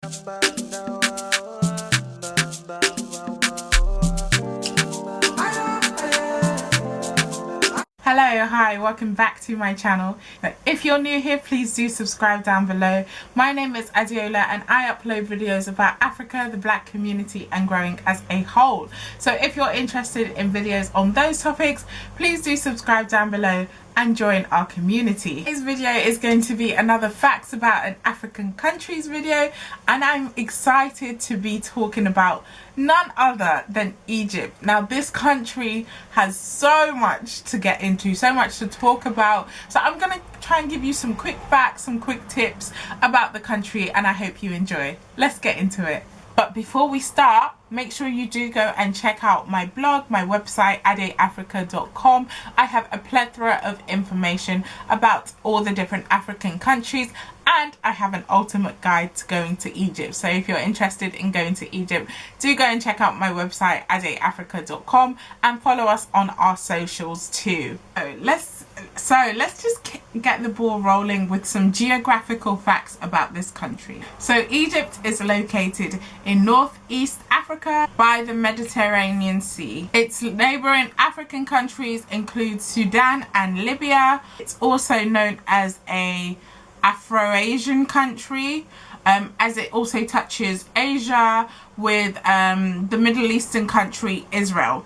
Hello, hi, welcome back to my channel. If you're new here, please do subscribe down below. My name is Adiola and I upload videos about Africa, the black community and growing as a whole. So if you're interested in videos on those topics, please do subscribe down below and join our community. This video is going to be another facts about an African countries video, and I'm excited to be talking about none other than Egypt. Now this country has so much to get into, so much to talk about, so I'm gonna try and give you some quick facts, some quick tips about the country, and I hope you enjoy. Let's get into it. But before we start, make sure you do go and check out my blog, my website, adeafrica.com. I have a plethora of information about all the different African countries, and I have an ultimate guide to going to Egypt. So if you're interested in going to Egypt, do go and check out my website, adeafrica.com, and follow us on our socials too. So let's just get the ball rolling with some geographical facts about this country. So Egypt is located in northeast Africa by the Mediterranean Sea. Its neighboring African countries include Sudan and Libya. It's also known as a Afro-Asian country, as it also touches Asia with the Middle Eastern country Israel.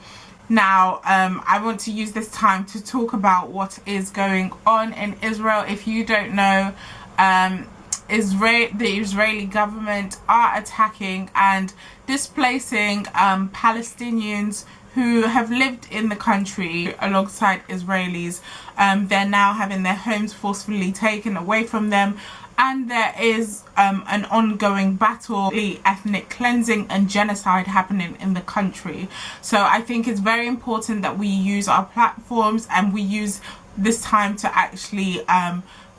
Now, I want to use this time to talk about what is going on in Israel. If you don't know, the Israeli government are attacking and displacing Palestinians who have lived in the country alongside Israelis. They're now having their homes forcefully taken away from them, and there is an ongoing battle, ethnic cleansing and genocide happening in the country. So I think it's very important that we use our platforms and we use this time to actually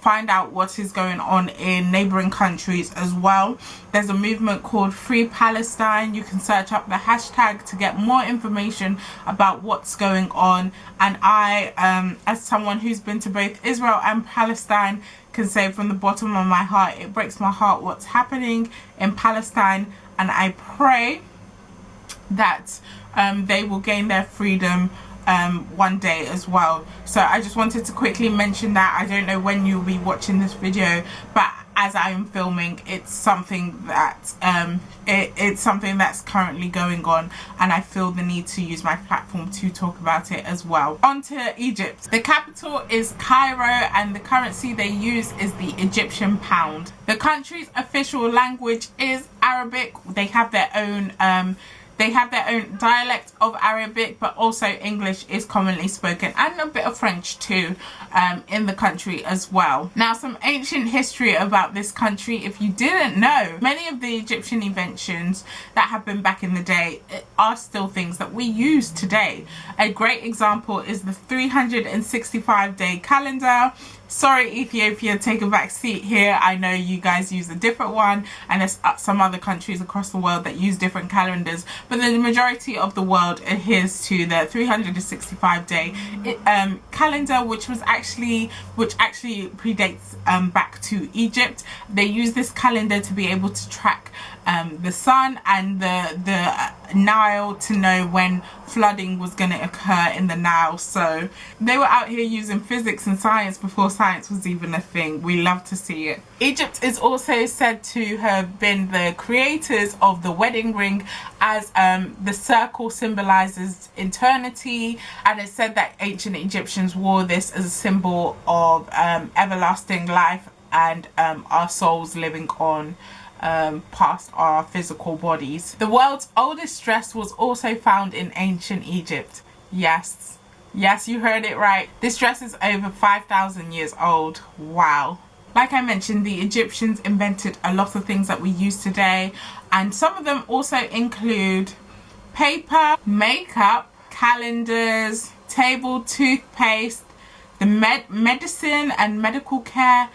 find out what is going on in neighboring countries as well. There's a movement called Free Palestine. You can search up the hashtag to get more information about what's going on. And I, as someone who's been to both Israel and Palestine, can say from the bottom of my heart, it breaks my heart what's happening in Palestine, and I pray that they will gain their freedom one day as well. So I just wanted to quickly mention that. I don't know when you'll be watching this video, but as I am filming, it's something that it's something that's currently going on, and I feel the need to use my platform to talk about it as well. On to Egypt. The capital is Cairo and the currency they use is the Egyptian pound. The country's official language is Arabic. They have their own dialect of Arabic, but also English is commonly spoken, and a bit of French too in the country as well. Now, some ancient history about this country. If you didn't know, many of the Egyptian inventions that happened back in the day are still things that we use today. A great example is the 365-day calendar. Sorry, Ethiopia, take a back seat here. I know you guys use a different one, and there's some other countries across the world that use different calendars, but the majority of the world adheres to the 365-day calendar, which actually predates back to Egypt. They use this calendar to be able to track the sun and the Nile, to know when flooding was going to occur in the Nile. So they were out here using physics and science before science was even a thing. We love to see it. Egypt is also said to have been the creators of the wedding ring, as the circle symbolizes eternity, and it's said that ancient Egyptians wore this as a symbol of everlasting life and our souls living on past our physical bodies. The world's oldest dress was also found in ancient Egypt. Yes, you heard it right. This dress is over 5,000 years old. Wow. Like I mentioned, the Egyptians invented a lot of things that we use today, and some of them also include paper, makeup, calendars, table, toothpaste, the medicine and medical care,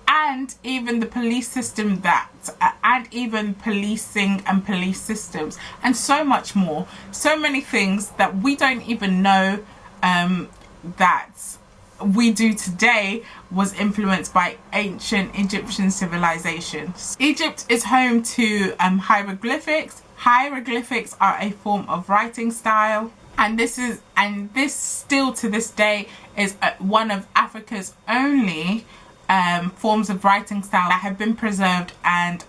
and even the police system and even policing and police systems, and so much more. So many things that we don't even know that we do today was influenced by ancient Egyptian civilizations. Egypt is home to hieroglyphics. Hieroglyphics are a form of writing style, and this still to this day is one of Africa's only forms of writing style that have been preserved, and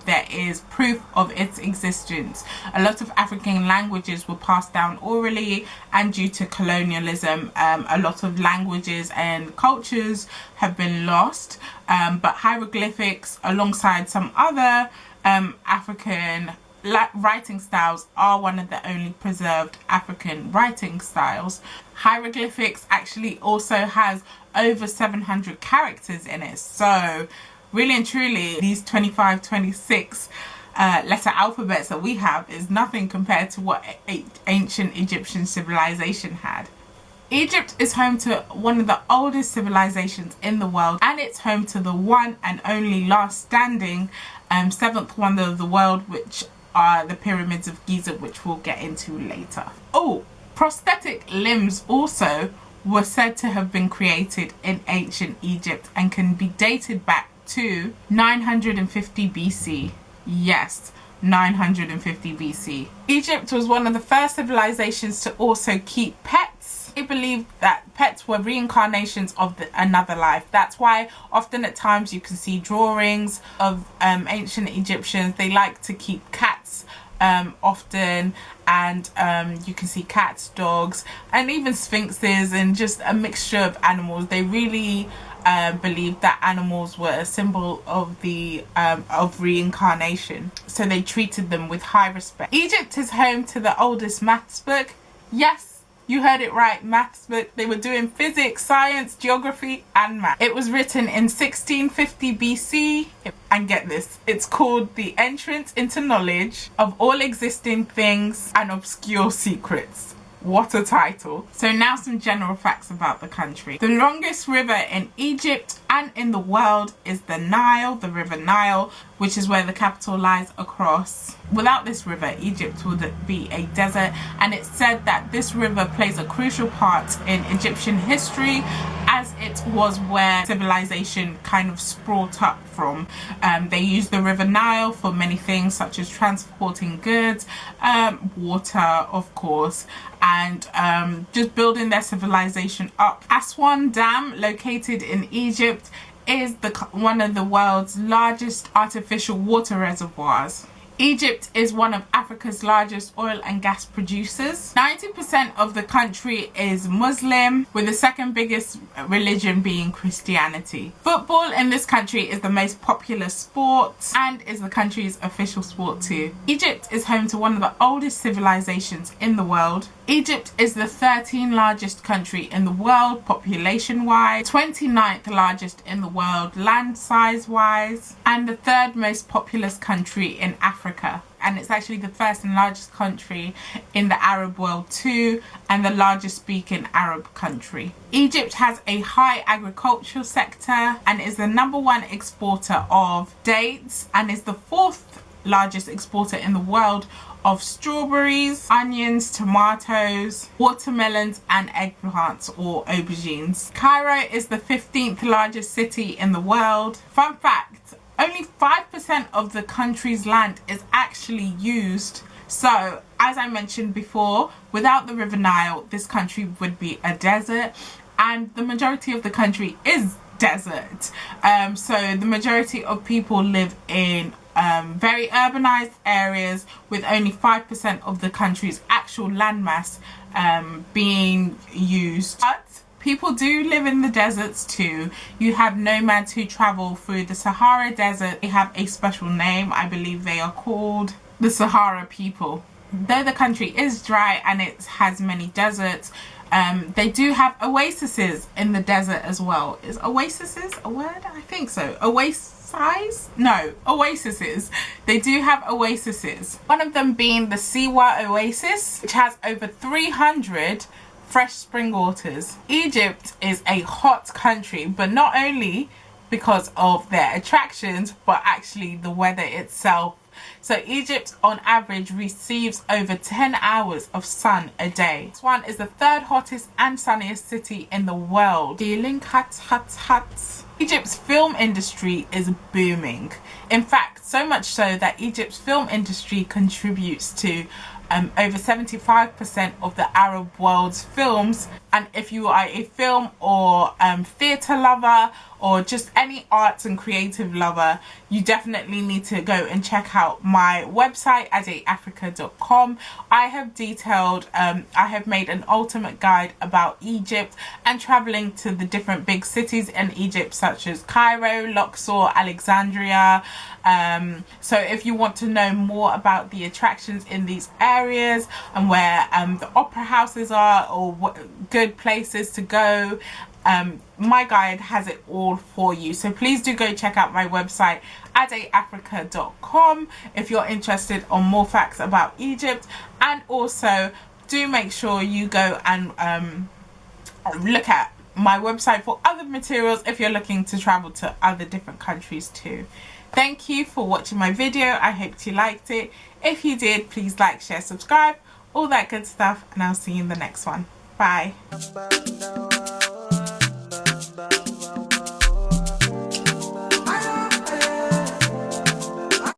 there is proof of its existence. A lot of African languages were passed down orally, and due to colonialism, a lot of languages and cultures have been lost, but hieroglyphics, alongside some other African writing styles, are one of the only preserved African writing styles. Hieroglyphics actually also has over 700 characters in it, so really and truly these 26 letter alphabets that we have is nothing compared to what ancient Egyptian civilization had. Egypt is home to one of the oldest civilizations in the world, and it's home to the one and only last standing seventh wonder of the world, which are the pyramids of Giza, which we'll get into later. Oh, prosthetic limbs also were said to have been created in ancient Egypt and can be dated back to 950 BC. Yes, 950 BC. Egypt was one of the first civilizations to also keep pets. They believed that pets were reincarnations of another life. That's why often at times you can see drawings of ancient Egyptians. They like to keep cats often, and you can see cats, dogs, and even sphinxes, and just a mixture of animals. They really believed that animals were a symbol of of reincarnation, so they treated them with high respect. Egypt is home to the oldest maths book. Yes, you heard it right, maths book. They were doing physics, science, geography, and math. It was written in 1650 BC, and get this, it's called The Entrance into Knowledge of All Existing Things and Obscure Secrets. What a title. So now some general facts about the country. The longest river in Egypt and in the world is the Nile, the river Nile, which is where the capital lies across. Without this river, Egypt would be a desert, and it's said that this river plays a crucial part in Egyptian history, as it was where civilization kind of sprouted up from. They used the river Nile for many things, such as transporting goods, water, of course, and just building their civilization up. Aswan Dam, located in Egypt, is one of the world's largest artificial water reservoirs. Egypt is one of Africa's largest oil and gas producers. 90% of the country is Muslim, with the second biggest religion being Christianity. Football in this country is the most popular sport and is the country's official sport too. Egypt is home to one of the oldest civilizations in the world. Egypt is the 13th largest country in the world population-wise, 29th largest in the world land size-wise, and the third most populous country in Africa. And it's actually the first and largest country in the Arab world too, and the largest speaking Arab country. Egypt has a high agricultural sector and is the #1 exporter of dates, and is the 4th largest exporter in the world of strawberries, onions, tomatoes, watermelons, and eggplants or aubergines. Cairo is the 15th largest city in the world. Fun fact, only 5% of the country's land is actually used. So, as I mentioned before, without the River Nile, this country would be a desert, and the majority of the country is desert. So the majority of people live in very urbanized areas, with only 5% of the country's actual landmass being used. But people do live in the deserts too. You have nomads who travel through the Sahara Desert. They have a special name. I believe they are called the Sahara people. Though the country is dry and it has many deserts, they do have oases in the desert as well. Is oases a word? I think so. Oases. They do have oases. One of them being the Siwa Oasis, which has over 300 fresh spring waters. Egypt is a hot country, but not only because of their attractions, but actually the weather itself. So Egypt on average receives over 10 hours of sun a day. This one is the third hottest and sunniest city in the world. Feeling hot, hot, hot. Egypt's film industry is booming. In fact, so much so that Egypt's film industry contributes to over 75% of the Arab world's films. And if you are a film or theatre lover, or just any arts and creative lover, you definitely need to go and check out my website, adeafrica.com. I have detailed, I have made an ultimate guide about Egypt and traveling to the different big cities in Egypt, such as Cairo, Luxor, Alexandria. So if you want to know more about the attractions in these areas and where the opera houses are, or what good places to go, my guide has it all for you. So please do go check out my website, adeafrica.com, if you're interested on more facts about Egypt. And also do make sure you go and look at my website for other materials if you're looking to travel to other different countries too. Thank you for watching my video. I hope you liked it. If you did, please like, share, subscribe, all that good stuff, and I'll see you in the next one. Bye.